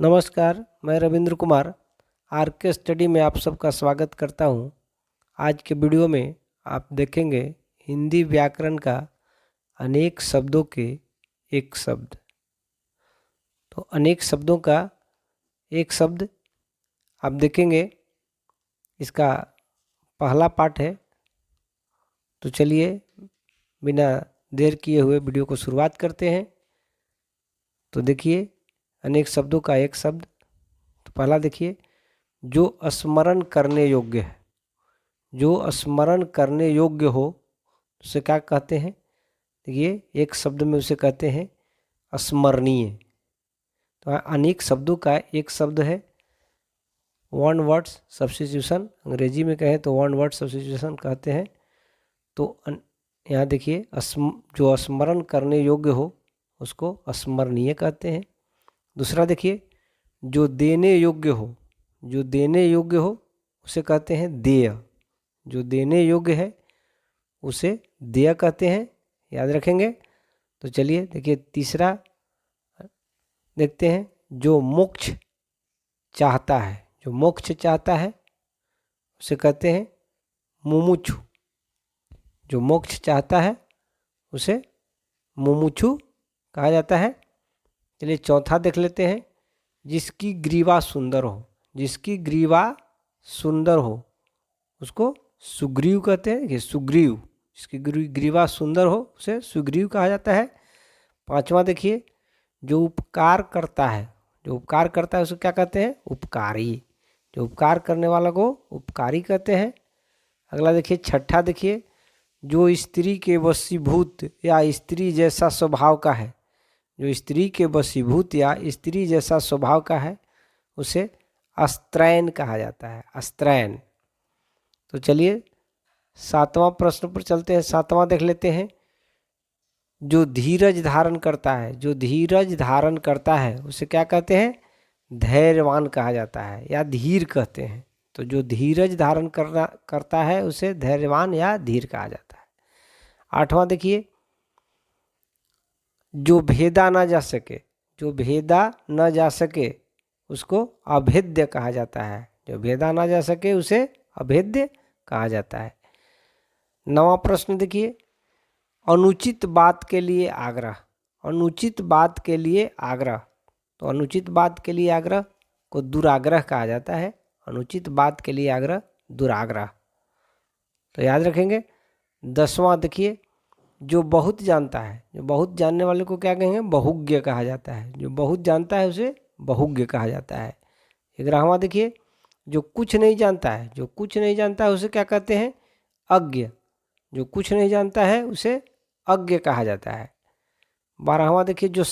नमस्कार, मैं रविंद्र कुमार आर के स्टडी में आप सबका स्वागत करता हूं। आज के वीडियो में आप देखेंगे हिंदी व्याकरण का अनेक शब्दों के एक शब्द। तो अनेक शब्दों का एक शब्द आप देखेंगे, इसका पहला पार्ट है। तो चलिए बिना देर किए हुए वीडियो को शुरुआत करते हैं। तो देखिए अनेक शब्दों का एक शब्द। तो पहला देखिए, जो स्मरण करने योग्य है। जो स्मरण करने योग्य हो उसे क्या कहते हैं? देखिए एक शब्द में उसे कहते हैं स्मरणीय। तो अनेक शब्दों का एक शब्द है वन वर्ड्स सब्स्टिट्यूशन। अंग्रेजी में कहें तो वन वर्ड सब्स्टिट्यूशन कहते हैं। तो यहाँ देखिए जो स्मरण करने योग्य हो उसको स्मरणीय कहते हैं। दूसरा देखिए, जो देने योग्य हो, जो देने योग्य हो उसे कहते हैं देय। जो देने योग्य है उसे देय कहते हैं, याद रखेंगे। तो चलिए देखिए तीसरा देखते हैं, जो मोक्ष चाहता है। जो मोक्ष चाहता है उसे कहते हैं मुमुक्षु। जो मोक्ष चाहता है उसे मुमुक्षु कहा जाता है। चलिए चौथा देख लेते हैं, जिसकी ग्रीवा सुंदर हो। जिसकी ग्रीवा सुंदर हो उसको सुग्रीव कहते हैं। देखिए सुग्रीव, जिसकी ग्रीवा सुंदर हो उसे सुग्रीव कहा जाता है। पांचवा देखिए, जो उपकार करता है। जो उपकार करता है उसे क्या कहते हैं? उपकारी। जो उपकार करने वाला को उपकारी कहते हैं। अगला देखिए छठा देखिए, जो स्त्री के वशीभूत या स्त्री जैसा स्वभाव का है। जो स्त्री के वशीभूत या स्त्री जैसा स्वभाव का है उसे अस्त्रैन कहा जाता है। अस्त्रैन। तो चलिए सातवां प्रश्न पर चलते हैं। सातवां देख लेते हैं, जो धीरज धारण करता है। जो धीरज धारण करता है उसे क्या कहते हैं? धैर्यवान कहा जाता है या धीर कहते हैं। तो जो धीरज धारण करता है उसे धैर्यवान या धीर कहा जाता है। आठवां देखिए, जो भेदा ना जा सके। जो भेदा न जा सके उसको अभेद्य कहा जाता है। जो भेदा ना जा सके उसे अभेद्य कहा जाता है। नवा प्रश्न देखिए, अनुचित बात के लिए आग्रह। अनुचित बात के लिए आग्रह। तो अनुचित बात के लिए आग्रह को दुराग्रह कहा जाता है। अनुचित बात के लिए आग्रह दुराग्रह। तो याद रखेंगे। 10वां देखिए, जो बहुत जानता है। जो बहुत जानने वाले को क्या कहेंगे? बहुज्ञ कहा जाता है। जो बहुत जानता है उसे बहुज्ञ कहा जाता है। 11वां देखिए, जो कुछ नहीं जानता है। जो कुछ नहीं जानता है उसे क्या कहते हैं? अज्ञ। जो कुछ नहीं जानता है उसे अज्ञ कहा जाता है। 12वां देखिए, जो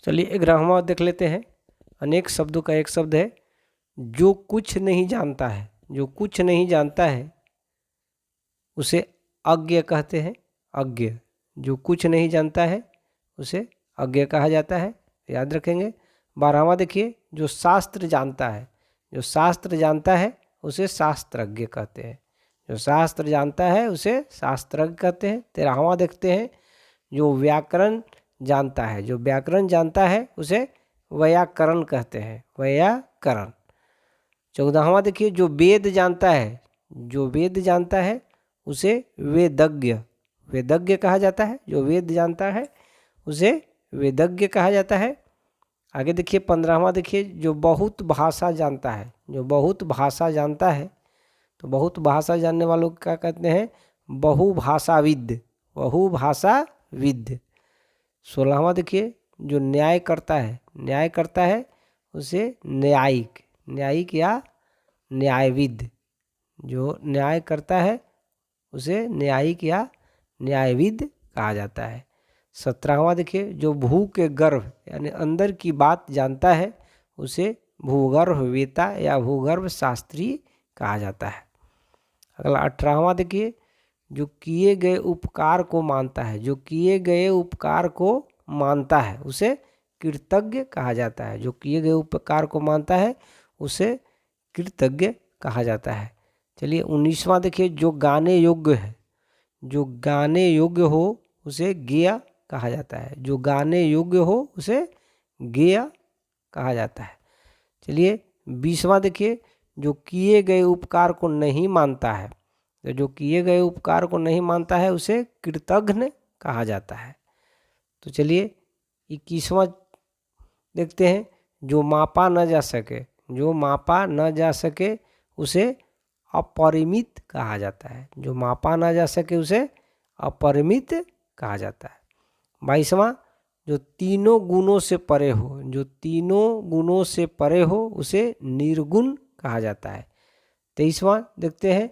चलिए 11वां देख लेते हैं। अनेक शब्दों का एक शब्द है, जो कुछ नहीं जानता है। जो कुछ नहीं जानता है उसे अज्ञ कहते हैं। अज्ञ। जो कुछ नहीं जानता है उसे अज्ञ कहा जाता है, याद रखेंगे। 12वां देखिए, जो शास्त्र जानता है। जो शास्त्र जानता है उसे शास्त्रज्ञ कहते हैं। जो शास्त्र जानता है उसे शास्त्रज्ञ कहते हैं। 13वां देखते हैं, जो व्याकरण जानता है। जो व्याकरण जानता है उसे वैयाकरण कहते हैं। वैयाकरण। 14वां देखिए, जो वेद जानता है। जो वेद जानता है उसे वेदज्ञ। वेदज्ञ कहा जाता है। जो वेद जानता है उसे वेदज्ञ कहा जाता है। आगे देखिए 15वां देखिए, जो बहुत भाषा जानता है। जो बहुत भाषा जानता है तो बहुत भाषा जानने वालों को क्या कहते हैं? बहुभाषाविद। बहुभाषाविद। 16वां देखिए, जो न्याय करता है। न्याय करता है उसे न्यायिक। न्यायिक या न्यायविद। जो न्याय करता है उसे न्यायिक या न्यायविद कहा जाता है। 17वां देखिए, जो भू के गर्भ यानी अंदर की बात जानता है उसे भूगर्भवेत्ता या भूगर्भ शास्त्री कहा जाता है। अगला 18वां देखिए, जो किए गए उपकार को मानता है। जो किए गए उपकार को मानता है उसे कृतज्ञ कहा जाता है। जो किए गए उपकार को मानता है उसे कृतज्ञ कहा जाता है। चलिए 19वां देखिए, जो गाने योग्य है। जो गाने योग्य हो उसे ज्ञेय कहा जाता है। जो गाने योग्य हो उसे गेय कहा जाता है। चलिए 20वां देखिए, जो किए गए उपकार को नहीं मानता है, तो जो किए गए उपकार को नहीं मानता है उसे कृतघ्न कहा जाता है। तो चलिए 21वां देखते हैं, जो मापा न जा सके, जो मापा न जा सके उसे अपरिमित कहा जाता है। जो मापा न जा सके उसे अपरिमित कहा जाता है। 22वां, जो तीनों गुणों से परे हो, जो तीनों गुणों से परे हो उसे निर्गुण कहा जाता है। 23वां देखते हैं,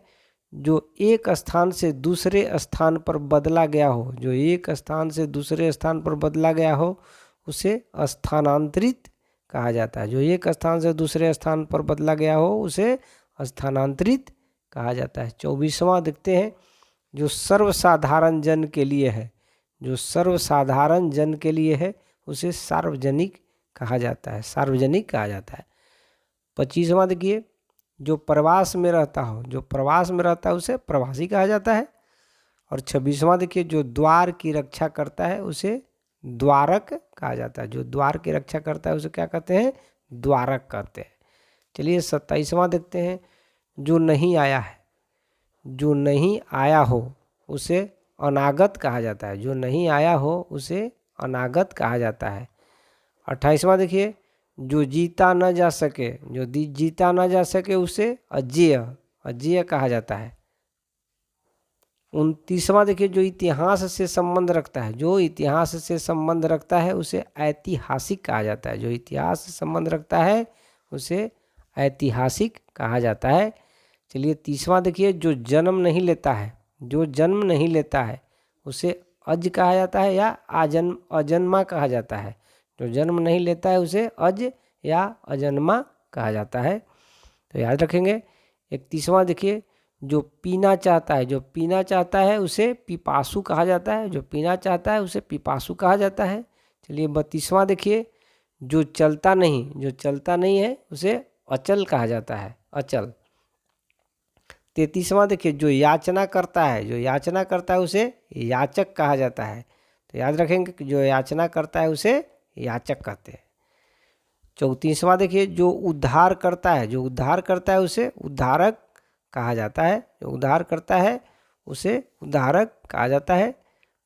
जो एक स्थान से दूसरे स्थान पर बदला गया हो, जो एक स्थान से दूसरे स्थान पर बदला गया हो उसे स्थानांतरित कहा जाता है। जो एक स्थान से दूसरे स्थान पर बदला गया हो उसे स्थानांतरित कहा जाता है। 24वां देखते हैं, जो सर्वसाधारण जन के लिए है, जो सर्वसाधारण जन के लिए है उसे सार्वजनिक कहा जाता है, सार्वजनिक कहा जाता है। 25वां देखिए, जो प्रवास में रहता हो, जो प्रवास में रहता है उसे प्रवासी कहा जाता है। और 26वां देखिए, जो द्वार की रक्षा करता है उसे द्वारक कहा जाता है। जो द्वार की रक्षा करता है उसे क्या कहते हैं? द्वारक कहते हैं। चलिए 27वां देखते हैं, जो नहीं आया है, जो नहीं आया हो उसे अनागत कहा जाता है। जो नहीं आया हो उसे अनागत कहा जाता है। 28वां देखिए, जो जीता न जा सके, जो जीता न जा सके उसे अजेय, अजेय कहा जाता है। 29वां देखिए, जो इतिहास से संबंध रखता है, जो इतिहास से संबंध रखता है उसे ऐतिहासिक कहा जाता है। जो इतिहास से संबंध रखता है उसे ऐतिहासिक कहा जाता है। चलिए 30वां देखिए, जो जन्म नहीं लेता है, जो जन्म नहीं लेता है उसे अज कहा जाता है या अजन्मा कहा जाता है। जो जन्म नहीं लेता है उसे अज या अजन्मा कहा जाता है। तो याद रखेंगे। 31वां देखिए, जो पीना चाहता है, जो पीना चाहता है उसे पिपासु कहा जाता है। जो पीना चाहता है उसे पिपासु कहा जाता है। चलिए 32वां देखिए, जो चलता नहीं, जो चलता नहीं है उसे अचल कहा जाता है, अचल। 33वां देखिए, जो याचना करता है, जो याचना करता है उसे याचक कहा जाता है। तो याद रखेंगे कि जो याचना करता है उसे याचक कहते हैं। 34वां देखिए, जो उद्धार करता है, जो उद्धार करता है उसे उद्धारक कहा जाता है। जो उद्धार करता है उसे उद्धारक कहा जाता है।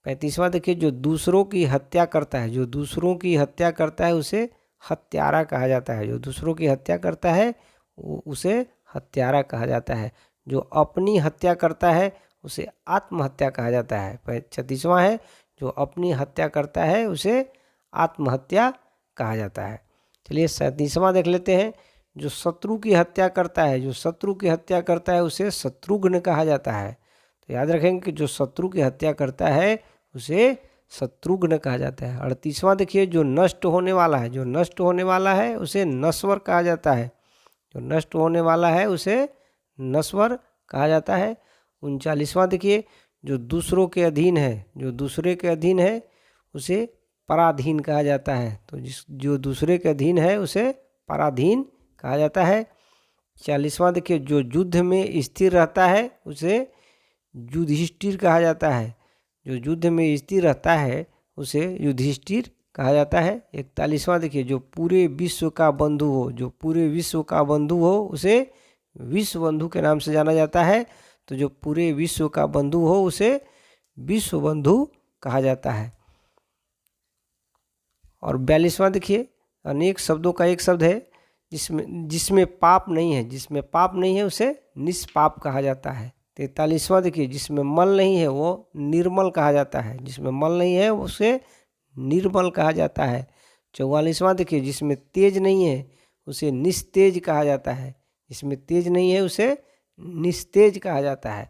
35वां देखिए, जो दूसरों की हत्या करता है, जो दूसरों की हत्या करता है उसे हत्यारा कहा जाता है। जो दूसरों की हत्या करता है उसे हत्यारा कहा जाता है। जो अपनी हत्या करता है उसे आत्महत्या कहा जाता है। 36वां है, जो अपनी हत्या करता है उसे आत्महत्या कहा जाता है। चलिए 37वां देख लेते हैं, जो शत्रु की हत्या करता है, जो शत्रु की हत्या करता है उसे शत्रुघ्न कहा जाता है। तो याद रखेंगे कि जो शत्रु की हत्या करता है उसे शत्रुघ्न कहा जाता है। 38वां देखिए, जो नष्ट होने वाला है, जो नष्ट होने वाला है उसे नश्वर कहा जाता है। जो नष्ट होने वाला है उसे नश्वर कहा जाता है। 39वां देखिए, जो दूसरों के अधीन है, जो दूसरे के अधीन है उसे पराधीन कहा जाता है। तो जो दूसरे के अधीन है उसे पराधीन कहा जाता है। 40वां देखिए, जो युद्ध में स्थिर रहता है उसे युधिष्ठिर कहा जाता है। जो युद्ध में स्थिर रहता है उसे युधिष्ठिर कहा जाता है। 41वां देखिए, जो पूरे विश्व का बंधु हो, जो पूरे विश्व का बंधु हो उसे विश्व बंधु के नाम से जाना जाता है। तो जो पूरे विश्व का बंधु हो उसे विश्व बंधु कहा जाता है। और 42वां देखिए, अनेक शब्दों का एक शब्द है जिसमें पाप नहीं है, जिसमें पाप नहीं है उसे निष्पाप कहा जाता है। 43वां देखिए, जिसमें मल नहीं है वो निर्मल कहा जाता है। जिसमें मल नहीं है उसे निर्मल कहा जाता है। 44वां देखिए, जिसमें तेज नहीं है उसे निस्तेज कहा जाता है। जिसमें तेज नहीं है उसे निस्तेज कहा जाता है।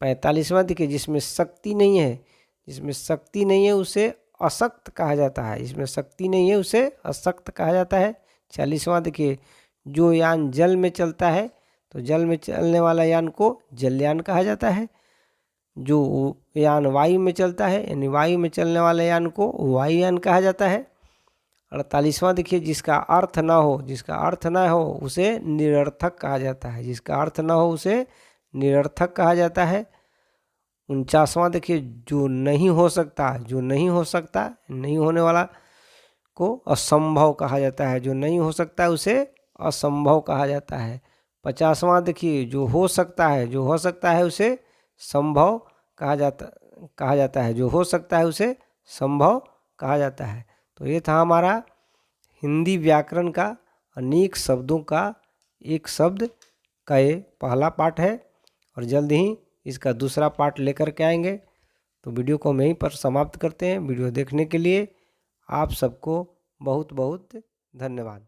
45वां देखिए, जिसमें शक्ति नहीं है, जिसमें शक्ति नहीं है उसे अशक्त कहा जाता है। जिसमें शक्ति नहीं है उसे अशक्त कहा जाता है। 46वां देखिए, जो यान जल में चलता है तो जल में चलने वाला यान को जलयान कहा जाता है। जो यान वायु में चलता है यानी वायु में चलने वाले यान को वायुयान कहा जाता है। 48वां देखिए, जिसका अर्थ ना हो, जिसका अर्थ ना हो उसे निरर्थक कहा जाता है। जिसका अर्थ ना हो उसे निरर्थक कहा जाता है। 49वां देखिए, जो नहीं हो सकता, जो नहीं हो सकता, नहीं होने वाला को असंभव कहा जाता है। जो नहीं हो सकता है उसे असंभव कहा जाता है। 50वां देखिए, जो हो सकता है उसे संभव कहा जाता है। जो हो सकता है उसे संभव कहा जाता है। तो ये था हमारा हिंदी व्याकरण का अनेक शब्दों का एक शब्द का ये पहला पार्ट है, और जल्द ही इसका दूसरा पार्ट लेकर के आएंगे। तो वीडियो को हम यहीं पर समाप्त करते हैं। वीडियो देखने के लिए आप सबको बहुत बहुत धन्यवाद।